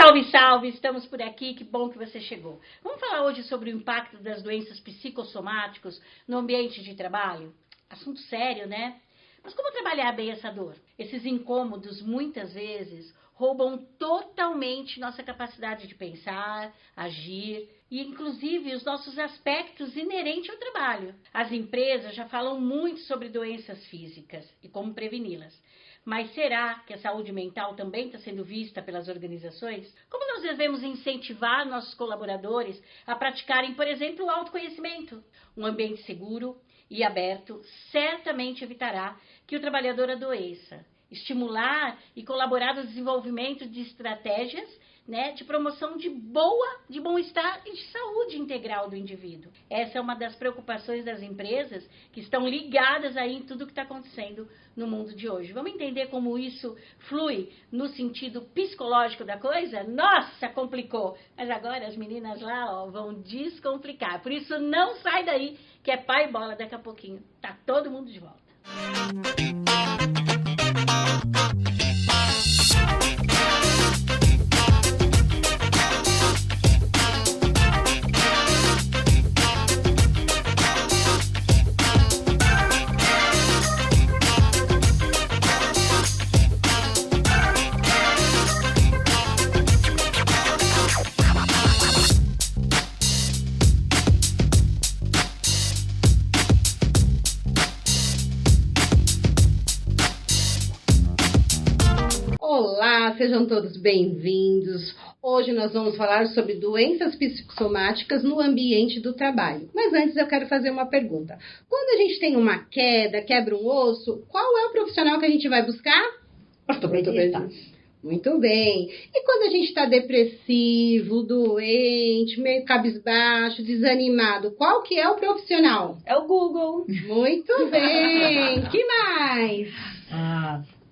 Salve, salve! Estamos por aqui, que bom que você chegou. Vamos falar hoje sobre o impacto das doenças psicossomáticas no ambiente de trabalho? Assunto sério, né? Mas como trabalhar bem essa dor? Esses incômodos, muitas vezes, roubam totalmente nossa capacidade de pensar, agir e, inclusive, os nossos aspectos inerentes ao trabalho. As empresas já falam muito sobre doenças físicas e como preveni-las. Mas será que a saúde mental também está sendo vista pelas organizações? Como nós devemos incentivar nossos colaboradores a praticarem, por exemplo, o autoconhecimento? Um ambiente seguro e aberto certamente evitará que o trabalhador adoeça. Estimular e colaborar no desenvolvimento de estratégias, de promoção de bom-estar e de saúde integral do indivíduo. Essa é uma das preocupações das empresas que estão ligadas aí em tudo que está acontecendo no mundo de hoje. Vamos entender como isso flui no sentido psicológico da coisa? Nossa, complicou! Mas agora as meninas lá vão descomplicar. Por isso não sai daí, que é pai bola daqui a pouquinho. Tá todo mundo de volta. Olá, sejam todos bem-vindos. Hoje nós vamos falar sobre doenças psicossomáticas no ambiente do trabalho. Mas antes eu quero fazer uma pergunta. Quando a gente tem uma queda, quebra um osso, qual é o profissional que a gente vai buscar? Ortopedista. Muito bem. E quando a gente está depressivo, doente, meio cabisbaixo, desanimado, qual que é o profissional? É o Google. Muito bem. Que mais?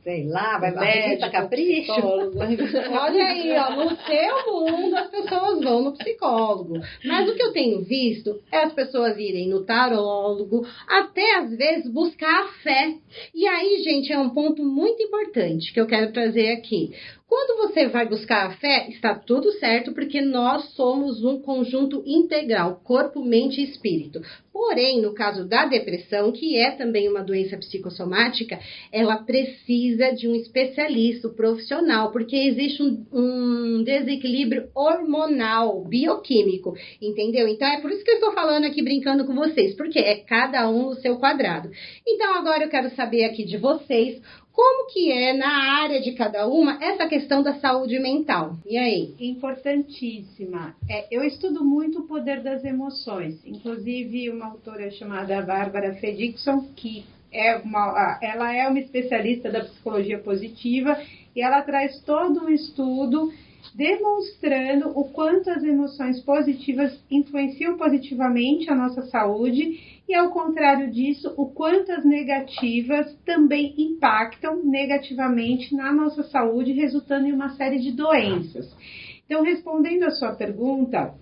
Sei lá, vai médico, capricho. Olha aí, no seu mundo as pessoas vão no psicólogo. Mas o que eu tenho visto é as pessoas irem no tarólogo, até às vezes buscar a fé. E aí, gente, é um ponto muito importante que eu quero trazer aqui. Quando você vai buscar a fé, está tudo certo, porque nós somos um conjunto integral, corpo, mente e espírito. Porém, no caso da depressão, que é também uma doença psicossomática, ela precisa de um especialista, um profissional, porque existe um desequilíbrio hormonal, bioquímico, entendeu? Então, é por isso que eu estou falando aqui, brincando com vocês, porque é cada um no seu quadrado. Então, agora eu quero saber aqui de vocês, como que é, na área de cada uma, essa questão da saúde mental? E aí? Importantíssima. Eu estudo muito o poder das emoções. Inclusive, uma autora chamada Bárbara Fredrickson, que ela é uma especialista da psicologia positiva, e ela traz todo um estudo demonstrando o quanto as emoções positivas influenciam positivamente a nossa saúde e, ao contrário disso, o quanto as negativas também impactam negativamente na nossa saúde, resultando em uma série de doenças. Então, respondendo a sua pergunta,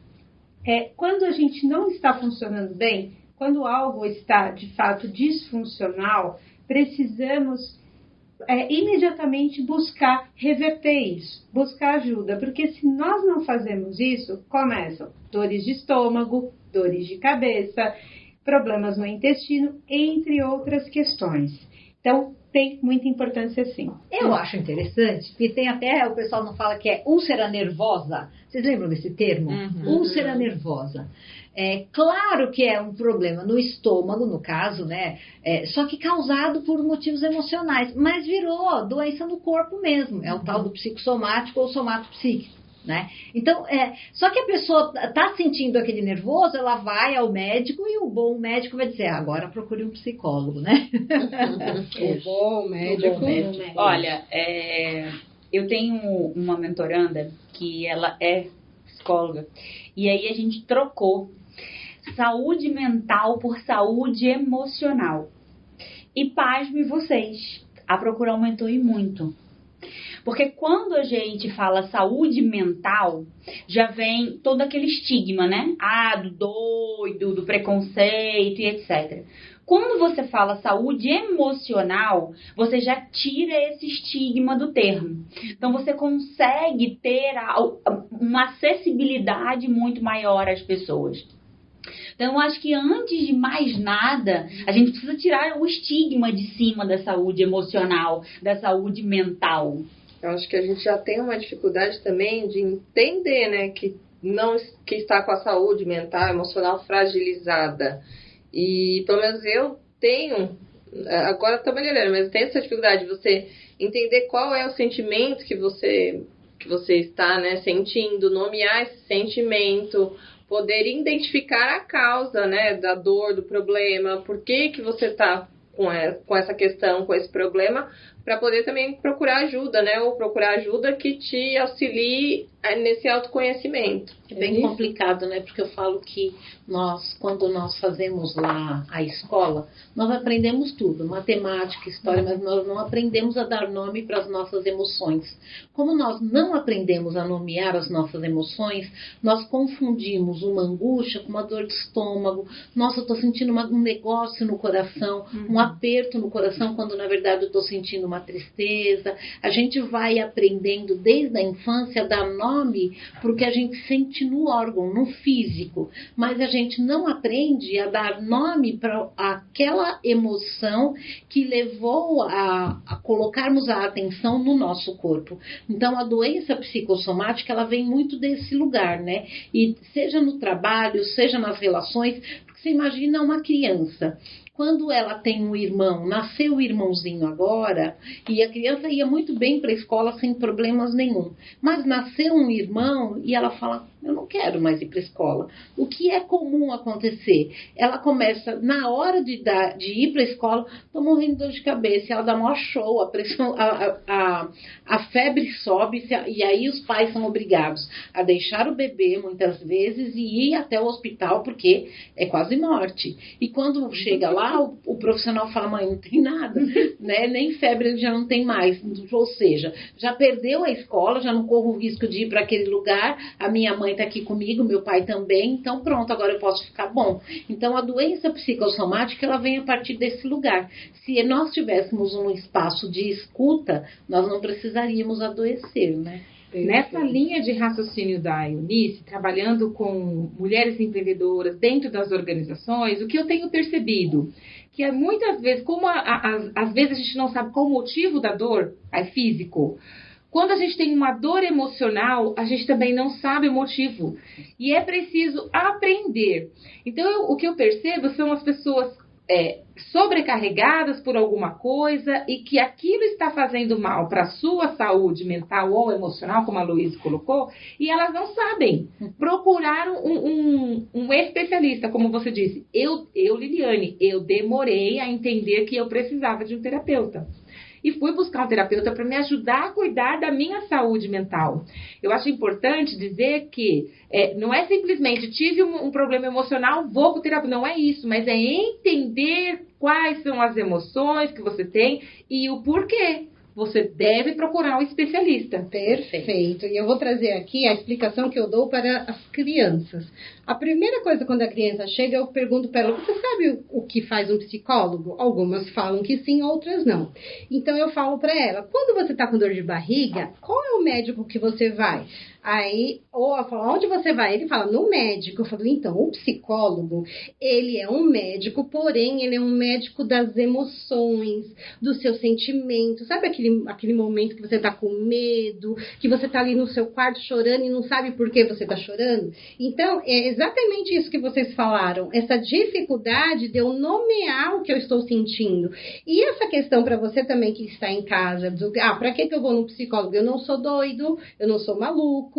quando a gente não está funcionando bem, quando algo está, de fato, disfuncional, precisamos imediatamente buscar reverter isso, buscar ajuda, porque se nós não fazemos isso, começam dores de estômago, dores de cabeça, problemas no intestino, entre outras questões. Então, tem muita importância sim. Eu acho interessante, que tem até, o pessoal não fala que é úlcera nervosa. Vocês lembram desse termo? Úlcera nervosa. Claro que é um problema no estômago, no caso, né? Só que causado por motivos emocionais, mas virou doença no corpo mesmo. É o tal do psicossomático ou somatopsíquico, né? Então, só que a pessoa está sentindo aquele nervoso, ela vai ao médico e o bom médico vai dizer, agora procure um psicólogo, né? O bom médico. Olha, eu tenho uma mentoranda que ela é psicóloga, e aí a gente trocou saúde mental por saúde emocional. E pasme vocês, a procura aumentou e muito. Porque quando a gente fala saúde mental, já vem todo aquele estigma, né? Do doido, do preconceito e etc. quando você fala saúde emocional, você já tira esse estigma do termo. Então, você consegue ter uma acessibilidade muito maior às pessoas. Então, eu acho que antes de mais nada, a gente precisa tirar o estigma de cima da saúde emocional, da saúde mental. Eu acho que a gente já tem uma dificuldade também de entender, né, que está com a saúde mental, emocional fragilizada. E pelo menos eu tenho, agora está melhorando, mas eu tenho essa dificuldade de você entender qual é o sentimento que você está, né, sentindo, nomear esse sentimento, poder identificar a causa, né, da dor, do problema, por que você está com essa questão, com esse problema, para poder também procurar ajuda, né? Ou procurar ajuda que te auxilie nesse autoconhecimento. É bem complicado, né? Porque eu falo que quando nós fazemos lá a escola, nós aprendemos tudo, matemática, história, mas nós não aprendemos a dar nome para as nossas emoções. Como nós não aprendemos a nomear as nossas emoções, nós confundimos uma angústia com uma dor de estômago. Nossa, eu estou sentindo um negócio no coração, um aperto no coração, quando na verdade eu estou sentindo uma tristeza. A gente vai aprendendo desde a infância a dar nome porque a gente sente no órgão, no físico, mas a gente não aprende a dar nome para aquela emoção que levou a colocarmos a atenção no nosso corpo. Então, a doença psicossomática, ela vem muito desse lugar, né? E seja no trabalho, seja nas relações, porque você imagina uma criança. Quando ela tem um irmão, nasceu o irmãozinho agora, e a criança ia muito bem para a escola sem problemas nenhum. Mas nasceu um irmão e ela fala, eu não quero mais ir para a escola. O que é comum acontecer? Ela começa, na hora de ir para a escola, estou morrendo de dor de cabeça, ela dá maior show, a pressão, a febre sobe, e aí os pais são obrigados a deixar o bebê, muitas vezes, e ir até o hospital, porque é quase morte. E quando chega lá, o profissional fala, mãe, não tem nada, né? Nem febre ele já não tem mais. Ou seja, já perdeu a escola, já não corro o risco de ir para aquele lugar, a minha mãe está aqui comigo, meu pai também, então pronto, agora eu posso ficar bom. Então a doença psicossomática, ela vem a partir desse lugar. Se nós tivéssemos um espaço de escuta, nós não precisaríamos adoecer, né? Nessa linha de raciocínio da Eunice, trabalhando com mulheres empreendedoras dentro das organizações, o que eu tenho percebido, que é muitas vezes, como às vezes a gente não sabe qual o motivo da dor, é físico, quando a gente tem uma dor emocional, a gente também não sabe o motivo. E é preciso aprender. Então, o que eu percebo são as pessoas sobrecarregadas por alguma coisa e que aquilo está fazendo mal para a sua saúde mental ou emocional, como a Luísa colocou, e elas não sabem. Procuraram um especialista, como você disse. Eu, Liliane, eu demorei a entender que eu precisava de um terapeuta. E fui buscar um terapeuta para me ajudar a cuidar da minha saúde mental. Eu acho importante dizer que não é simplesmente tive um problema emocional, vou para o terapeuta. Não é isso, mas é entender quais são as emoções que você tem e o porquê. Você deve procurar um especialista. Perfeito. E eu vou trazer aqui a explicação que eu dou para as crianças. A primeira coisa, quando a criança chega, eu pergunto para ela, você sabe o que faz um psicólogo? Algumas falam que sim, outras não. Então, eu falo para ela, quando você está com dor de barriga, qual é o médico que você vai? Aí, ou ela fala, onde você vai? Ele fala, no médico. Eu falo, então, o psicólogo, ele é um médico, porém, ele é um médico das emoções, dos seus sentimentos. Sabe aquele momento que você tá com medo, que você tá ali no seu quarto chorando e não sabe por que você tá chorando? Então, é exatamente isso que vocês falaram, essa dificuldade de eu nomear o que eu estou sentindo. E essa questão para você também que está em casa, para que eu vou no psicólogo? Eu não sou doido, eu não sou maluco.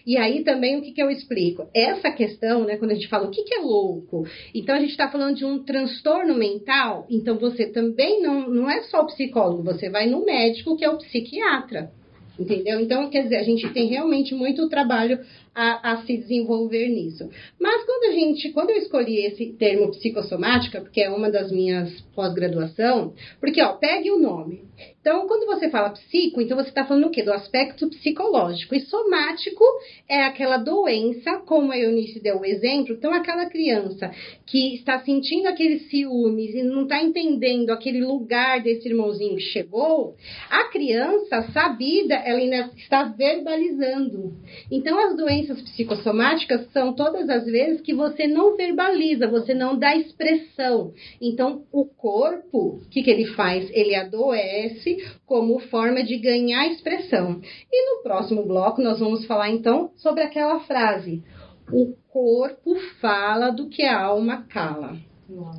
E aí também o que eu explico? Essa questão, né, quando a gente fala o que é louco, então a gente está falando de um transtorno mental, então você também não é só o psicólogo, você vai no médico que é o psiquiatra, entendeu? Então, quer dizer, a gente tem realmente muito trabalho a se desenvolver nisso. Mas quando eu escolhi esse termo psicossomática, porque é uma das minhas pós-graduação, porque, pegue o nome. Então, quando você fala psico, então você está falando o quê? Do aspecto psicológico. E somático é aquela doença, como a Eunice deu o exemplo. Então, aquela criança que está sentindo aqueles ciúmes e não está entendendo aquele lugar desse irmãozinho que chegou, a criança sabida, ela ainda está verbalizando. Então, as doenças psicossomáticas são todas as vezes que você não verbaliza, você não dá expressão. Então, o corpo, o que ele faz? Ele adoece como forma de ganhar expressão. E no próximo bloco nós vamos falar então sobre aquela frase: o corpo fala do que a alma cala.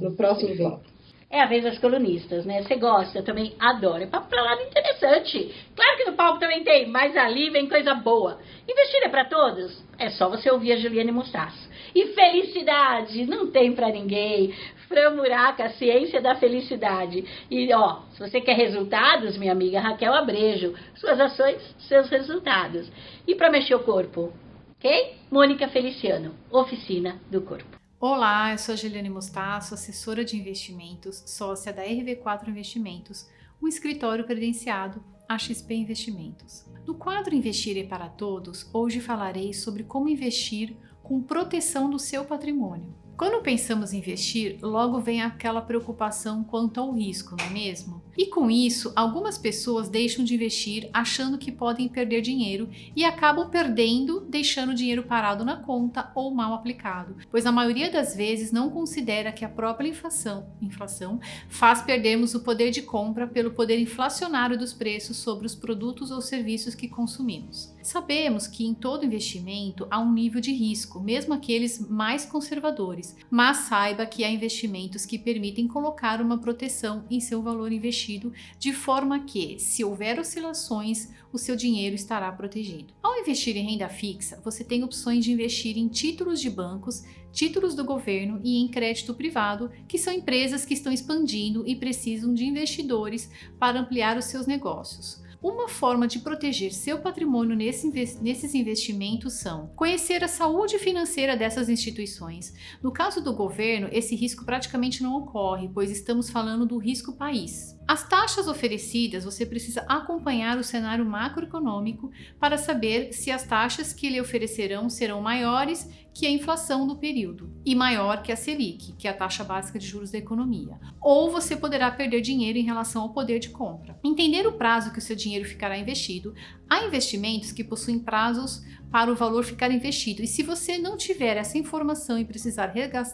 No próximo bloco. É a vez das colunistas, né? Você gosta, eu também adoro. É papo pra lá interessante. Claro que no palco também tem, mas ali vem coisa boa. Investir é pra todos? É só você ouvir a Juliane Mustasso. E felicidade não tem pra ninguém. Fran Muraca, a ciência da felicidade. E ó, se você quer resultados, minha amiga Raquel Abrejo, suas ações, seus resultados. E pra mexer o corpo, ok? Mônica Feliciano, Oficina do Corpo. Olá, eu sou a Juliane Mustasso, assessora de investimentos, sócia da RV4 Investimentos, um escritório credenciado a XP Investimentos. No quadro Investir é para Todos, hoje falarei sobre como investir com proteção do seu patrimônio. Quando pensamos em investir, logo vem aquela preocupação quanto ao risco, não é mesmo? E com isso, algumas pessoas deixam de investir achando que podem perder dinheiro e acabam perdendo, deixando o dinheiro parado na conta ou mal aplicado, pois a maioria das vezes não considera que a própria inflação faz perdermos o poder de compra pelo poder inflacionário dos preços sobre os produtos ou serviços que consumimos. Sabemos que em todo investimento há um nível de risco, mesmo aqueles mais conservadores, mas saiba que há investimentos que permitem colocar uma proteção em seu valor investido, de forma que, se houver oscilações, o seu dinheiro estará protegido. Ao investir em renda fixa, você tem opções de investir em títulos de bancos, títulos do governo e em crédito privado, que são empresas que estão expandindo e precisam de investidores para ampliar os seus negócios. Uma forma de proteger seu patrimônio nesses investimentos são conhecer a saúde financeira dessas instituições. No caso do governo, esse risco praticamente não ocorre, pois estamos falando do risco país. As taxas oferecidas, você precisa acompanhar o cenário macroeconômico para saber se as taxas que lhe oferecerão serão maiores que a inflação do período e maior que a Selic, que é a taxa básica de juros da economia. Ou você poderá perder dinheiro em relação ao poder de compra. Entender o prazo que o seu dinheiro ficará investido. Há investimentos que possuem prazos para o valor ficar investido, e se você não tiver essa informação e precisar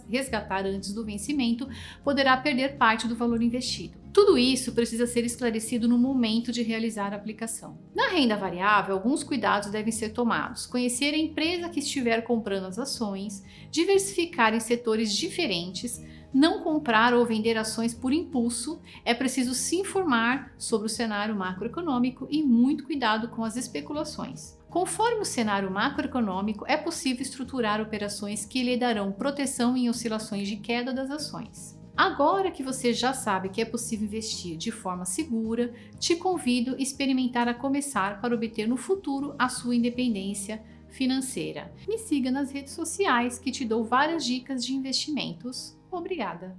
resgatar antes do vencimento, poderá perder parte do valor investido. Tudo isso precisa ser esclarecido no momento de realizar a aplicação. Na renda variável, alguns cuidados devem ser tomados. Conhecer a empresa que estiver comprando as ações, diversificar em setores diferentes, não comprar ou vender ações por impulso, é preciso se informar sobre o cenário macroeconômico e muito cuidado com as especulações. Conforme o cenário macroeconômico, é possível estruturar operações que lhe darão proteção em oscilações de queda das ações. Agora que você já sabe que é possível investir de forma segura, te convido a experimentar a começar para obter no futuro a sua independência financeira. Me siga nas redes sociais que te dou várias dicas de investimentos. Obrigada!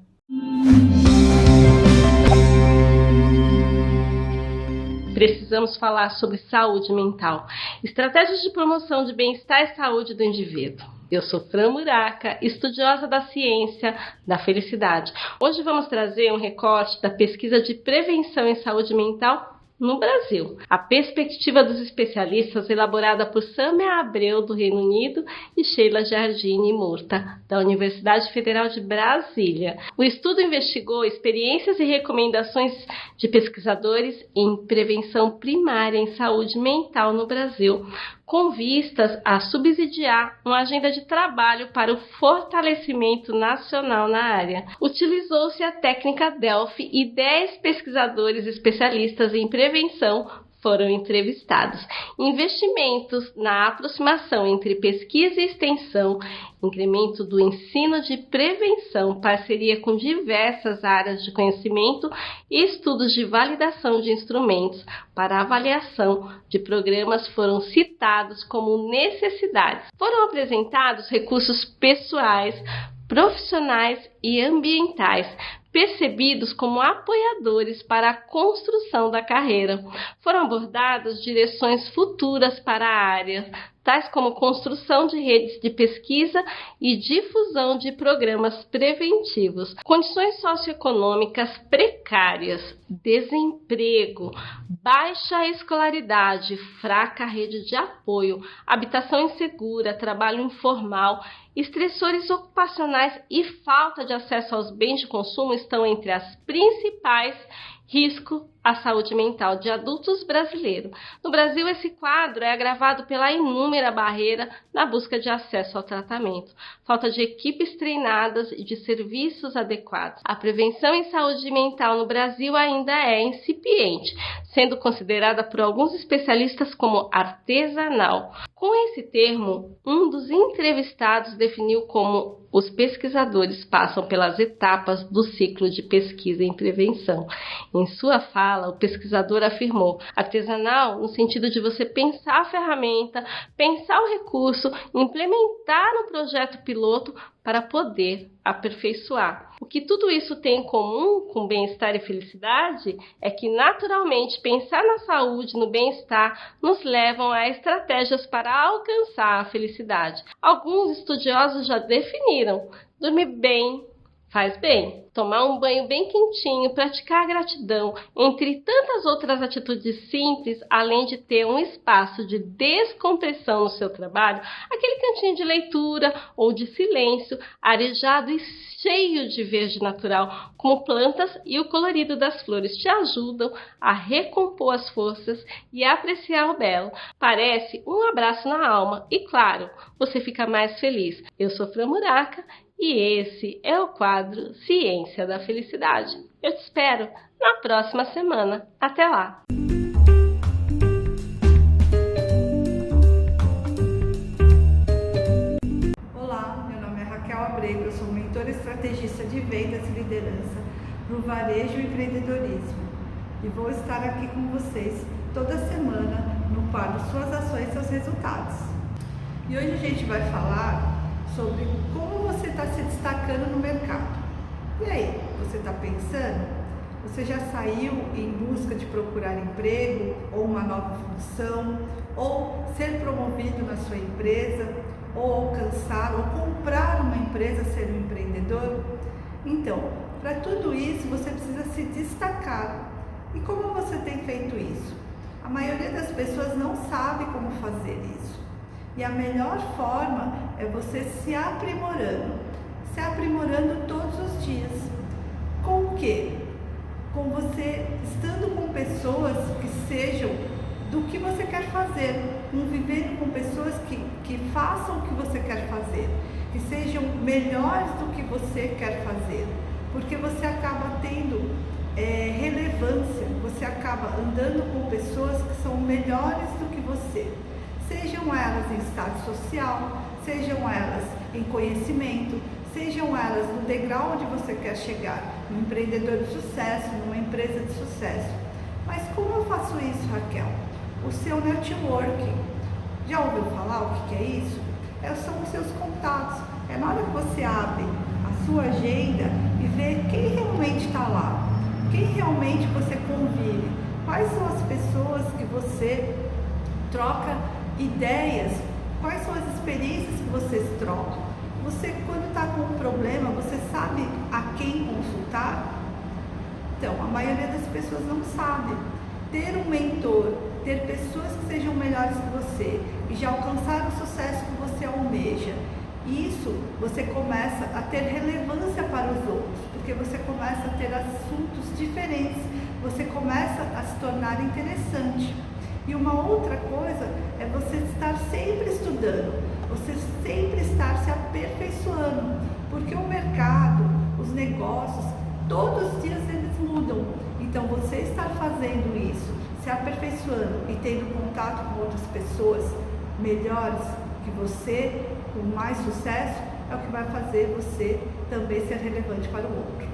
Precisamos falar sobre saúde mental, estratégias de promoção de bem-estar e saúde do indivíduo. Eu sou Fran Muraca, estudiosa da ciência da felicidade. Hoje vamos trazer um recorte da pesquisa de prevenção em saúde mental no Brasil. A perspectiva dos especialistas, elaborada por Sâmia Abreu, do Reino Unido, e Sheila Giardini Murta, da Universidade Federal de Brasília. O estudo investigou experiências e recomendações de pesquisadores em prevenção primária em saúde mental no Brasil, com vistas a subsidiar uma agenda de trabalho para o fortalecimento nacional na área. Utilizou-se a técnica Delphi e 10 pesquisadores especialistas em prevenção foram entrevistados. Investimentos na aproximação entre pesquisa e extensão, incremento do ensino de prevenção, parceria com diversas áreas de conhecimento e estudos de validação de instrumentos para avaliação de programas foram citados como necessidades. Foram apresentados recursos pessoais, profissionais e ambientais, percebidos como apoiadores para a construção da carreira. Foram abordadas direções futuras para a área, tais como construção de redes de pesquisa e difusão de programas preventivos, condições socioeconômicas precárias, desemprego, baixa escolaridade, fraca rede de apoio, habitação insegura, trabalho informal, estressores ocupacionais e falta de acesso aos bens de consumo estão entre as principais riscos à saúde mental de adultos brasileiros. No Brasil, esse quadro é agravado pela inúmera barreira na busca de acesso ao tratamento, falta de equipes treinadas e de serviços adequados. A prevenção em saúde mental no Brasil ainda é incipiente, sendo considerada por alguns especialistas como artesanal. Com esse termo, um dos entrevistados definiu como os pesquisadores passam pelas etapas do ciclo de pesquisa em prevenção. Em sua fala, o pesquisador afirmou: artesanal no sentido de você pensar a ferramenta, pensar o recurso, implementar um projeto piloto para poder aperfeiçoar. O que tudo isso tem em comum com bem-estar e felicidade é que, naturalmente, pensar na saúde, no bem-estar, nos levam a estratégias para alcançar a felicidade. Alguns estudiosos já definiram: dormir bem faz bem, tomar um banho bem quentinho, praticar a gratidão, entre tantas outras atitudes simples, além de ter um espaço de descompressão no seu trabalho, aquele cantinho de leitura ou de silêncio, arejado e cheio de verde natural, como plantas e o colorido das flores te ajudam a recompor as forças e a apreciar o belo. Parece um abraço na alma e, claro, você fica mais feliz. Eu sou Fran Muraca e esse é o quadro Ciência da Felicidade. Eu te espero na próxima semana. Até lá! Olá, meu nome é Raquel Abrego, eu sou mentora estrategista de vendas e liderança para o varejo e empreendedorismo. E vou estar aqui com vocês toda semana no quadro Suas Ações, Seus Resultados. E hoje a gente vai falar sobre como você está se destacando no mercado. E aí, você está pensando? Você já saiu em busca de procurar emprego ou uma nova função, ou ser promovido na sua empresa, ou alcançar ou comprar uma empresa, ser um empreendedor? Então, para tudo isso você precisa se destacar. E como você tem feito isso? A maioria das pessoas não sabe como fazer isso. E a melhor forma é você se aprimorando todos os dias. Com o quê? Com você estando com pessoas que sejam do que você quer fazer, convivendo com pessoas que façam o que você quer fazer, que sejam melhores do que você quer fazer, porque você acaba tendo relevância, você acaba andando com pessoas que são melhores do que você. Sejam elas em estado social, sejam elas em conhecimento, sejam elas no degrau onde você quer chegar, um empreendedor de sucesso, numa empresa de sucesso. Mas como eu faço isso, Raquel? O seu networking. Já ouviu falar o que é isso? São os seus contatos. É na hora que você abre a sua agenda e vê quem realmente está lá, quem realmente você convive, quais são as pessoas que você troca ideias, quais são as experiências que vocês trocam. Você, quando está com um problema, você sabe a quem consultar? Então, a maioria das pessoas não sabe. Ter um mentor, ter pessoas que sejam melhores que você e já alcançar o sucesso que você almeja, isso você começa a ter relevância para os outros, porque você começa a ter assuntos diferentes, você começa a se tornar interessante. E uma outra coisa é você estar sempre estudando, você sempre estar se aperfeiçoando, porque o mercado, os negócios, todos os dias eles mudam. Então você estar fazendo isso, se aperfeiçoando e tendo contato com outras pessoas melhores que você, com mais sucesso, é o que vai fazer você também ser relevante para o outro.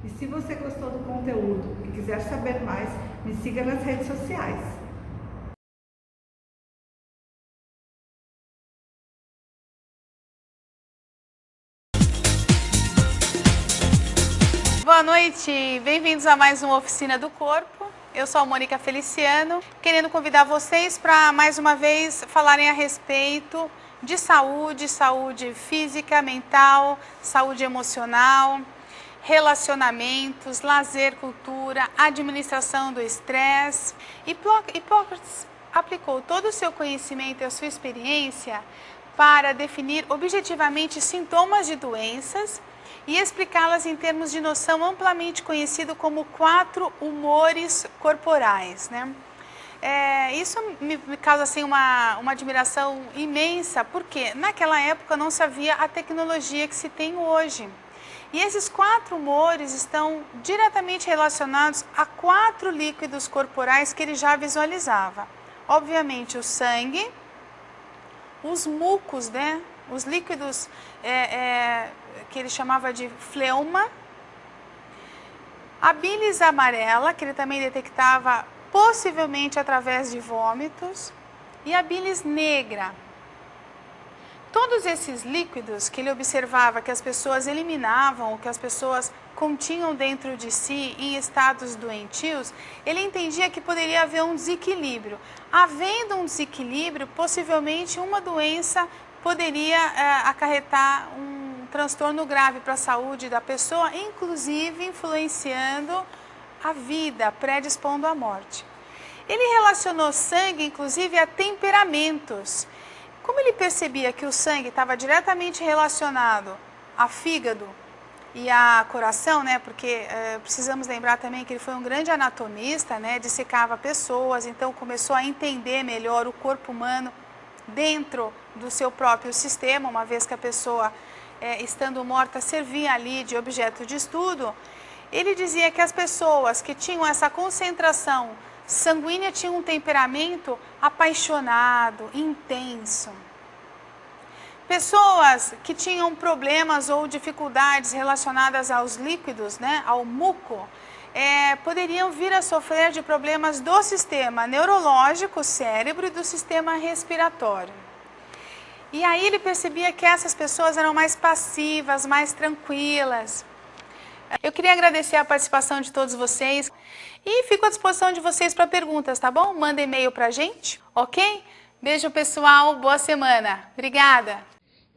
E se você gostou do conteúdo e quiser saber mais, me siga nas redes sociais. boa noite. Bem-vindos a mais uma Oficina do Corpo. Eu sou a Mônica Feliciano, querendo convidar vocês para, mais uma vez, falarem a respeito de saúde física, mental, saúde emocional, relacionamentos, lazer, cultura, administração do estresse. Hipócrates aplicou todo o seu conhecimento e a sua experiência para definir objetivamente sintomas de doenças e explicá-las em termos de noção amplamente conhecido como 4 humores corporais, né? Isso me causa assim, uma admiração imensa, porque naquela época não se havia a tecnologia que se tem hoje. E esses 4 humores estão diretamente relacionados a 4 líquidos corporais que ele já visualizava. Obviamente o sangue, os mucos, né? Os líquidos que ele chamava de fleuma, a bilis amarela, que ele também detectava possivelmente através de vômitos, e a bilis negra. Todos esses líquidos que ele observava que as pessoas eliminavam, que as pessoas continham dentro de si em estados doentios, ele entendia que poderia haver um desequilíbrio. Havendo um desequilíbrio, possivelmente uma doença poderia acarretar um transtorno grave para a saúde da pessoa, inclusive influenciando a vida, predispondo à morte. Ele relacionou sangue, inclusive, a temperamentos. Como ele percebia que o sangue estava diretamente relacionado a fígado e a coração, né? Porque precisamos lembrar também que ele foi um grande anatomista, né? Dissecava pessoas, então começou a entender melhor o corpo humano dentro do seu próprio sistema, uma vez que a pessoa, estando morta, servia ali de objeto de estudo. Ele dizia que as pessoas que tinham essa concentração sanguínea tinham um temperamento apaixonado, intenso. Pessoas que tinham problemas ou dificuldades relacionadas aos líquidos, né, ao muco, poderiam vir a sofrer de problemas do sistema neurológico, cérebro, e do sistema respiratório. E aí ele percebia que essas pessoas eram mais passivas, mais tranquilas. Eu queria agradecer a participação de todos vocês e fico à disposição de vocês para perguntas, tá bom? Manda e-mail para a gente, ok? Beijo, pessoal, boa semana. Obrigada.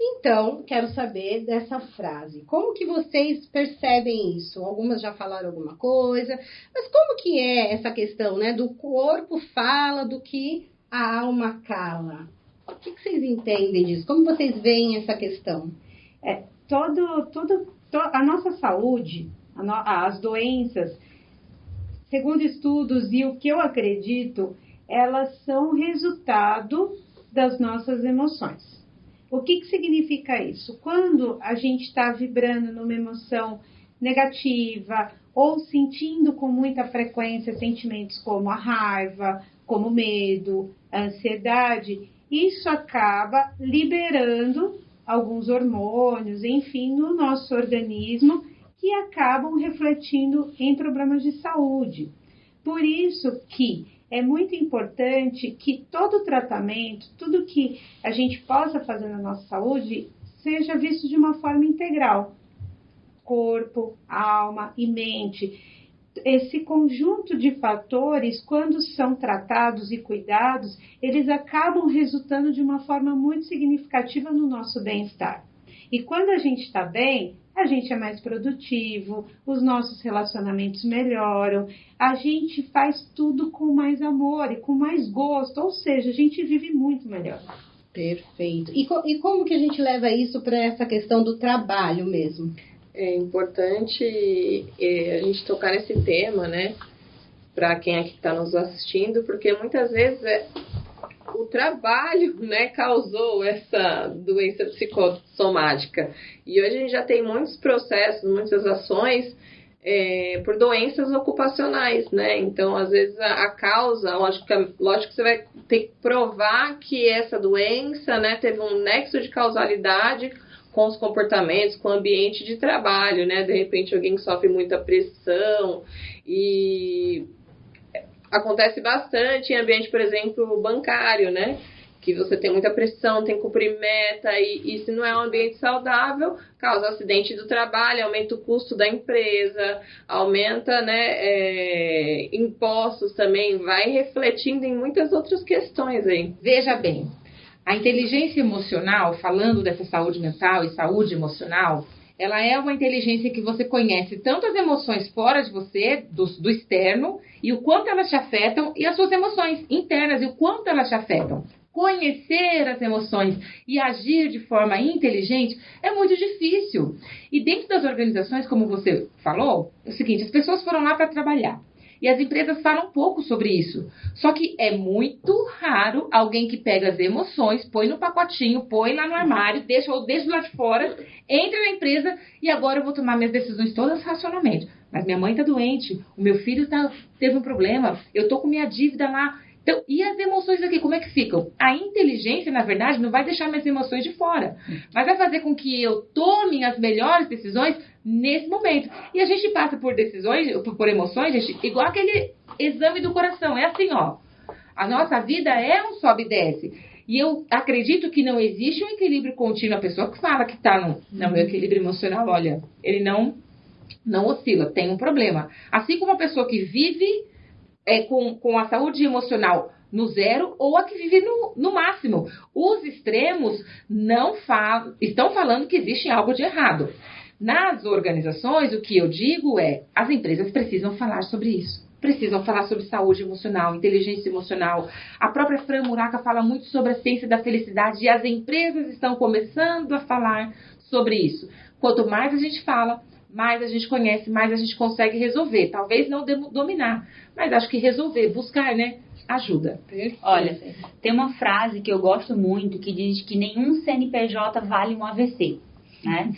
Então, quero saber dessa frase. Como que vocês percebem isso? Algumas já falaram alguma coisa, mas como que é essa questão, né? Do corpo fala do que a alma cala. O que vocês entendem disso? Como vocês veem essa questão? A nossa saúde, as doenças, segundo estudos e o que eu acredito, elas são resultado das nossas emoções. O que significa isso? Quando a gente está vibrando numa emoção negativa ou sentindo com muita frequência sentimentos como a raiva, como o medo, a ansiedade, isso acaba liberando alguns hormônios, enfim, no nosso organismo, que acabam refletindo em problemas de saúde. Por isso que é muito importante que todo tratamento, tudo que a gente possa fazer na nossa saúde, seja visto de uma forma integral. Corpo, alma e mente. Esse conjunto de fatores, quando são tratados e cuidados, eles acabam resultando de uma forma muito significativa no nosso bem-estar. E quando a gente está bem, a gente é mais produtivo, os nossos relacionamentos melhoram, a gente faz tudo com mais amor e com mais gosto, ou seja, a gente vive muito melhor. Perfeito. E como que a gente leva isso para essa questão do trabalho mesmo? É importante a gente tocar nesse tema, né? Para quem aqui está nos assistindo, porque muitas vezes o trabalho, né, causou essa doença psicossomática. E hoje a gente já tem muitos processos, muitas ações por doenças ocupacionais, né? Então, às vezes, a causa, lógico que você vai ter que provar que essa doença, né, teve um nexo de causalidade com os comportamentos, com o ambiente de trabalho, né? De repente, alguém que sofre muita pressão e acontece bastante em ambiente, por exemplo, bancário, né? que você tem muita pressão, tem que cumprir meta, e se não é um ambiente saudável, causa acidente do trabalho, aumenta o custo da empresa, aumenta, né, impostos também, vai refletindo em muitas outras questões aí. Veja bem, a inteligência emocional, falando dessa saúde mental e saúde emocional, ela é uma inteligência que você conhece tanto as emoções fora de você, do externo, e o quanto elas te afetam, e as suas emoções internas, e o quanto elas te afetam. Conhecer as emoções e agir de forma inteligente é muito difícil. E dentro das organizações, como você falou, é o seguinte, as pessoas foram lá para trabalhar. E as empresas falam pouco sobre isso. Só que é muito raro alguém que pega as emoções, põe no pacotinho, põe lá no armário, deixa lá de fora, entra na empresa e agora eu vou tomar minhas decisões todas racionalmente. Mas minha mãe está doente, o meu filho teve um problema, eu estou com minha dívida lá. Então, e as emoções aqui, como é que ficam? A inteligência, na verdade, não vai deixar minhas emoções de fora, mas vai fazer com que eu tome as melhores decisões nesse momento. E a gente passa por decisões, por emoções, gente, igual aquele exame do coração. É assim, ó, a nossa vida é um sobe e desce. E eu acredito que não existe um equilíbrio contínuo. A pessoa que fala que está no meu equilíbrio emocional, olha, ele não oscila, tem um problema. Assim como a pessoa que vive com a saúde emocional no zero ou a que vive no máximo. Os extremos estão falando que existe algo de errado. Nas organizações, o que eu digo as empresas precisam falar sobre isso. Precisam falar sobre saúde emocional, inteligência emocional. A própria Fran Muraca fala muito sobre a ciência da felicidade e as empresas estão começando a falar sobre isso. Quanto mais a gente fala, mais a gente conhece, mais a gente consegue resolver. Talvez não dominar, mas acho que resolver, buscar, né, ajuda. Olha, tem uma frase que eu gosto muito que diz que nenhum CNPJ vale um AVC, né?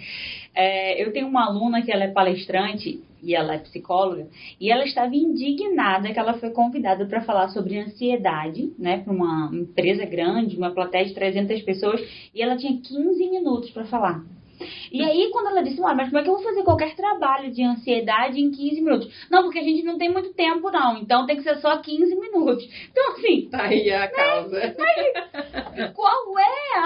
Eu tenho uma aluna que ela é palestrante e ela é psicóloga, e ela estava indignada que ela foi convidada para falar sobre ansiedade, né, para uma empresa grande, uma plateia de 300 pessoas, e ela tinha 15 minutos para falar. E aí, quando ela disse, mas como é que eu vou fazer qualquer trabalho de ansiedade em 15 minutos? Não, porque a gente não tem muito tempo, não. Então, tem que ser só 15 minutos. Então, assim... Tá aí a causa. Qual é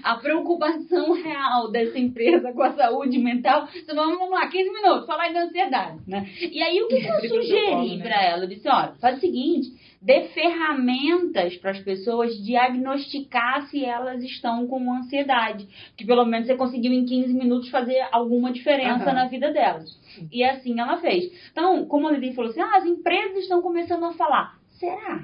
a preocupação real dessa empresa com a saúde mental? Então, vamos lá, 15 minutos, falar de ansiedade, né? E aí, o que eu sugeri para ela? Eu disse, olha, faz o seguinte... Dê ferramentas para as pessoas diagnosticar se elas estão com ansiedade. Que pelo menos você conseguiu em 15 minutos fazer alguma diferença na vida delas. E assim ela fez. Então, como a Lili falou assim, as empresas estão começando a falar. Será?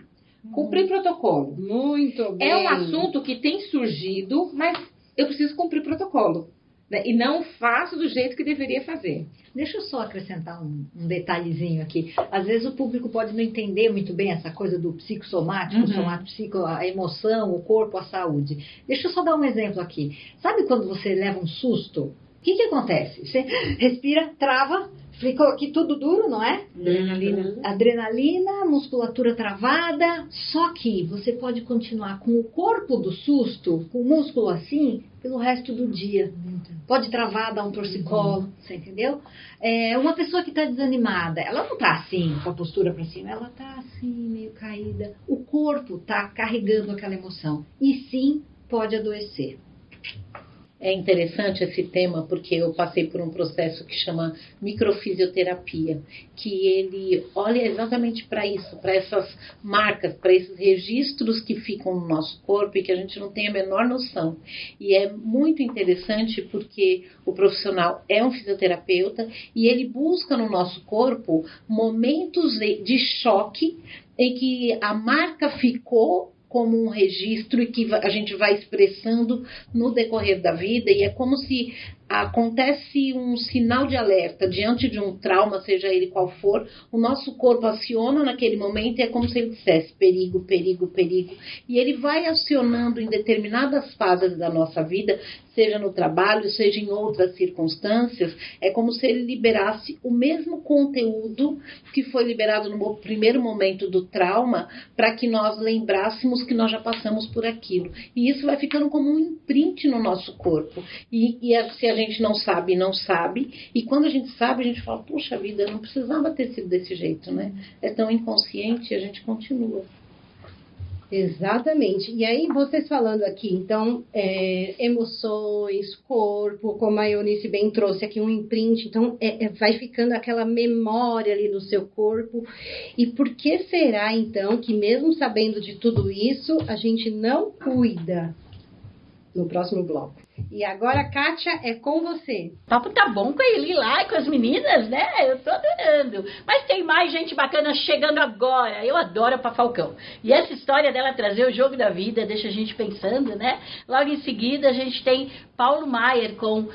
Cumprir protocolo. Muito bem. É um assunto que tem surgido, mas eu preciso cumprir protocolo. Né? E não faço do jeito que deveria fazer. Deixa eu só acrescentar um detalhezinho aqui. Às vezes o público pode não entender muito bem essa coisa do psicossomático, a emoção, o corpo, a saúde. Deixa eu só dar um exemplo aqui. Sabe quando você leva um susto? O que acontece? Você respira, trava, ficou aqui tudo duro, não é? Adrenalina, musculatura travada. Só que você pode continuar com o corpo do susto, com o músculo assim, pelo resto do dia. Pode travar, dar um torcicolo, você entendeu? Uma pessoa que está desanimada, ela não está assim, com a postura para cima, ela está assim, meio caída. O corpo está carregando aquela emoção. E sim, pode adoecer. É interessante esse tema porque eu passei por um processo que chama microfisioterapia, que ele olha exatamente para isso, para essas marcas, para esses registros que ficam no nosso corpo e que a gente não tem a menor noção. E é muito interessante porque o profissional é um fisioterapeuta e ele busca no nosso corpo momentos de choque em que a marca ficou como um registro e que a gente vai expressando no decorrer da vida, e é como se acontece um sinal de alerta diante de um trauma, seja ele qual for, o nosso corpo aciona naquele momento e é como se ele dissesse perigo, perigo, perigo, e ele vai acionando em determinadas fases da nossa vida, seja no trabalho, seja em outras circunstâncias, é como se ele liberasse o mesmo conteúdo que foi liberado no primeiro momento do trauma, para que nós lembrássemos que nós já passamos por aquilo, e isso vai ficando como um imprint no nosso corpo, e se a gente não sabe, e quando a gente sabe, a gente fala, puxa vida, não precisava ter sido desse jeito, né? É tão inconsciente e a gente continua. Exatamente. E aí, vocês falando aqui, então, emoções, corpo, como a Eunice bem trouxe aqui, um imprint, então, vai ficando aquela memória ali no seu corpo. E por que será, então, que mesmo sabendo de tudo isso, a gente não cuida? No próximo bloco. E agora, Kátia, é com você. O papo tá bom com a Eli lá e com as meninas, né? Eu tô adorando. Mas tem mais gente bacana chegando agora. Eu adoro a Pá Falcão. E essa história dela trazer o jogo da vida deixa a gente pensando, né? Logo em seguida, a gente tem Paulo Maier com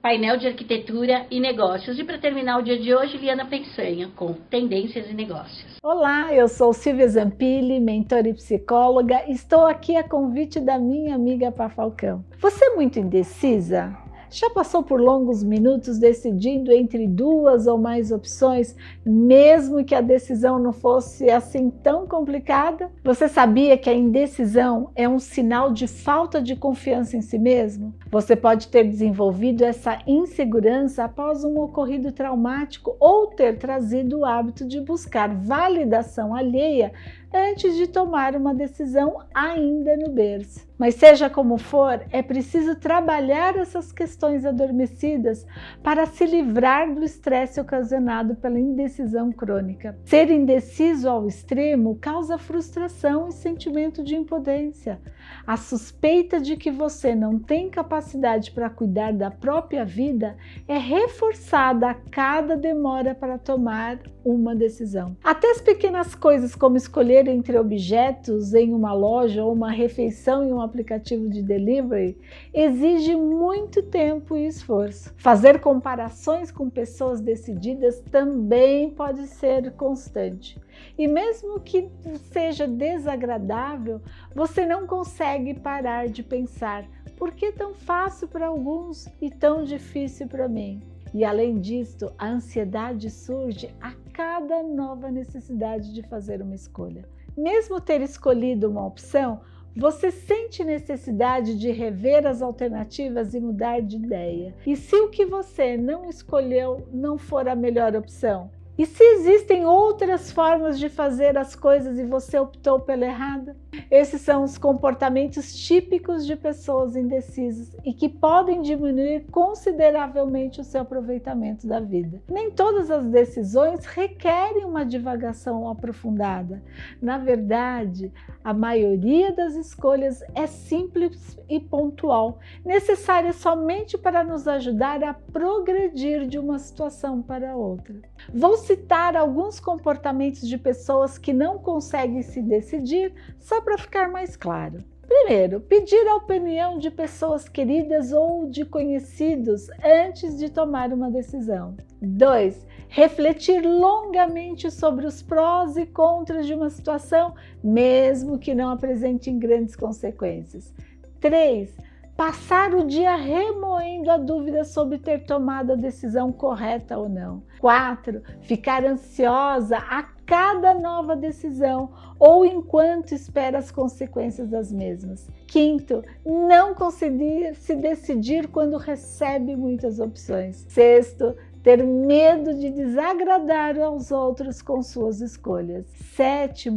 painel de arquitetura e negócios. E para terminar o dia de hoje, Liana Pensanha com tendências e negócios. Olá, eu sou Silvia Zampilli, mentora e psicóloga. Estou aqui a convite da minha amiga Pá Falcão. Você é muito indecisa? Já passou por longos minutos decidindo entre 2 ou mais opções, mesmo que a decisão não fosse assim tão complicada? Você sabia que a indecisão é um sinal de falta de confiança em si mesmo? Você pode ter desenvolvido essa insegurança após um ocorrido traumático ou ter trazido o hábito de buscar validação alheia antes de tomar uma decisão ainda no berço. Mas seja como for, é preciso trabalhar essas questões adormecidas para se livrar do estresse ocasionado pela indecisão crônica. Ser indeciso ao extremo causa frustração e sentimento de impotência. A suspeita de que você não tem capacidade para cuidar da própria vida é reforçada a cada demora para tomar uma decisão. Até as pequenas coisas como escolher entre objetos em uma loja ou uma refeição em um aplicativo de delivery exige muito tempo e esforço. Fazer comparações com pessoas decididas também pode ser constante. E mesmo que seja desagradável, você não consegue parar de pensar: por que tão fácil para alguns e tão difícil para mim? E além disto, a ansiedade surge a cada nova necessidade de fazer uma escolha. Mesmo ter escolhido uma opção, você sente necessidade de rever as alternativas e mudar de ideia. E se o que você não escolheu não for a melhor opção? E se existem outras formas de fazer as coisas e você optou pela errada? Esses são os comportamentos típicos de pessoas indecisas e que podem diminuir consideravelmente o seu aproveitamento da vida. Nem todas as decisões requerem uma divagação aprofundada. Na verdade, a maioria das escolhas é simples e pontual, necessária somente para nos ajudar a progredir de uma situação para outra. Vou citar alguns comportamentos de pessoas que não conseguem se decidir, só para ficar mais claro. Primeiro, pedir a opinião de pessoas queridas ou de conhecidos antes de tomar uma decisão. 2. Refletir longamente sobre os prós e contras de uma situação, mesmo que não apresente grandes consequências. 3. Passar o dia remoendo a dúvida sobre ter tomado a decisão correta ou não. 4. Ficar ansiosa a cada nova decisão ou enquanto espera as consequências das mesmas. 5. Não conseguir se decidir quando recebe muitas opções. 6. Ter medo de desagradar aos outros com suas escolhas. 7.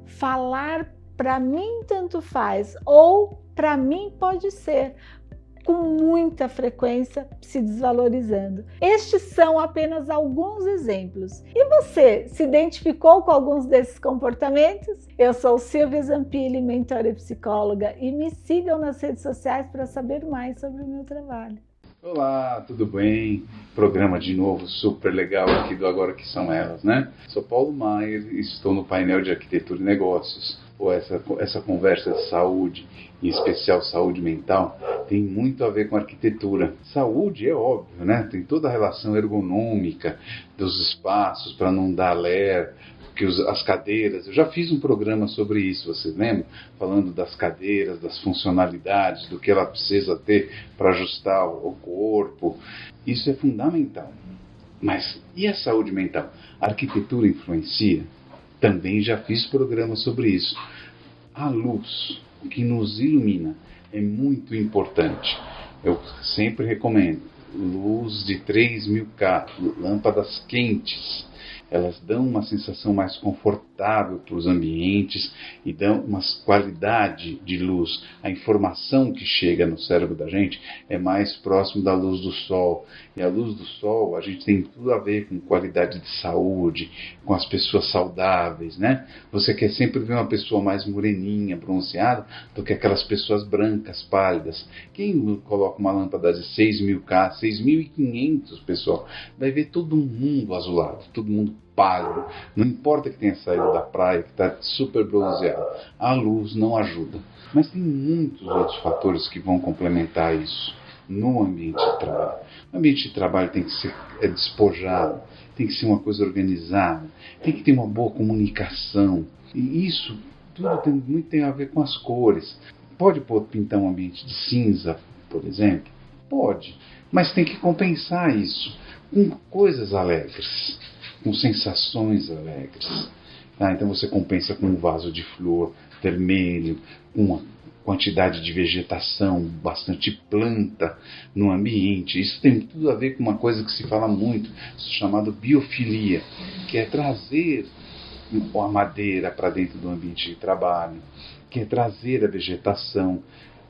Falar "para mim tanto faz" ou "para mim pode ser", com muita frequência, se desvalorizando. Estes são apenas alguns exemplos. E você, se identificou com alguns desses comportamentos? Eu sou Silvia Zampilli, mentora e psicóloga, e me sigam nas redes sociais para saber mais sobre o meu trabalho. Olá, tudo bem? Programa de novo super legal aqui do Agora Que São Elas, né? Sou Paulo Maier e estou no painel de arquitetura e negócios. Essa conversa de saúde, em especial saúde mental, tem muito a ver com arquitetura. Saúde é óbvio, né? Tem toda a relação ergonômica dos espaços para não dar ler, que as cadeiras, eu já fiz um programa sobre isso, vocês lembram? Falando das cadeiras, das funcionalidades, do que ela precisa ter para ajustar o corpo. Isso é fundamental. Mas e a saúde mental? A arquitetura influencia? Também já fiz programa sobre isso. A luz que nos ilumina é muito importante. Eu sempre recomendo luz de 3000K, lâmpadas quentes. elas dão uma sensação mais confortável para os ambientes e dão uma qualidade de luz. A informação que chega no cérebro da gente é mais próximo da luz do sol. E a luz do sol, a gente tem tudo a ver com qualidade de saúde, com as pessoas saudáveis, né? Você quer sempre ver uma pessoa mais moreninha, bronzeada, do que aquelas pessoas brancas, pálidas. Quem coloca uma lâmpada de 6.000K, 6.500, pessoal, vai ver todo mundo azulado, todo mundo pálido. Não importa que tenha saído da praia, que está super bronzeado. A luz não ajuda. Mas tem muitos outros fatores que vão complementar isso no ambiente de trabalho. O ambiente de trabalho tem que ser despojado, tem que ser uma coisa organizada, tem que ter uma boa comunicação. E isso tudo tem a ver com as cores. Pode pintar um ambiente de cinza, por exemplo? Pode, mas tem que compensar isso com coisas alegres, com sensações alegres. Tá? Então você compensa com um vaso de flor vermelho, com uma quantidade de vegetação, bastante planta no ambiente. Isso tem tudo a ver com uma coisa que se fala muito, chamada biofilia, que é trazer a madeira para dentro do ambiente de trabalho, que é trazer a vegetação,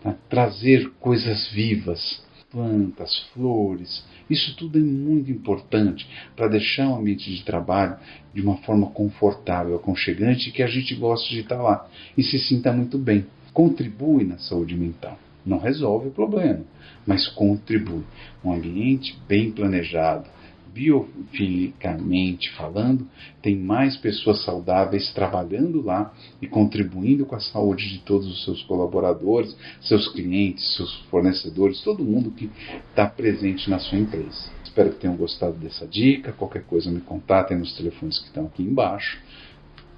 tá? Trazer coisas vivas, plantas, flores. Isso tudo é muito importante para deixar o ambiente de trabalho de uma forma confortável, aconchegante, e que a gente goste de estar lá e se sinta muito bem. Contribui na saúde mental. Não resolve o problema, mas contribui. Um ambiente bem planejado, biofilicamente falando, tem mais pessoas saudáveis trabalhando lá e contribuindo com a saúde de todos os seus colaboradores, seus clientes, seus fornecedores, todo mundo que está presente na sua empresa. Espero que tenham gostado dessa dica. Qualquer coisa me contatem nos telefones que estão aqui embaixo.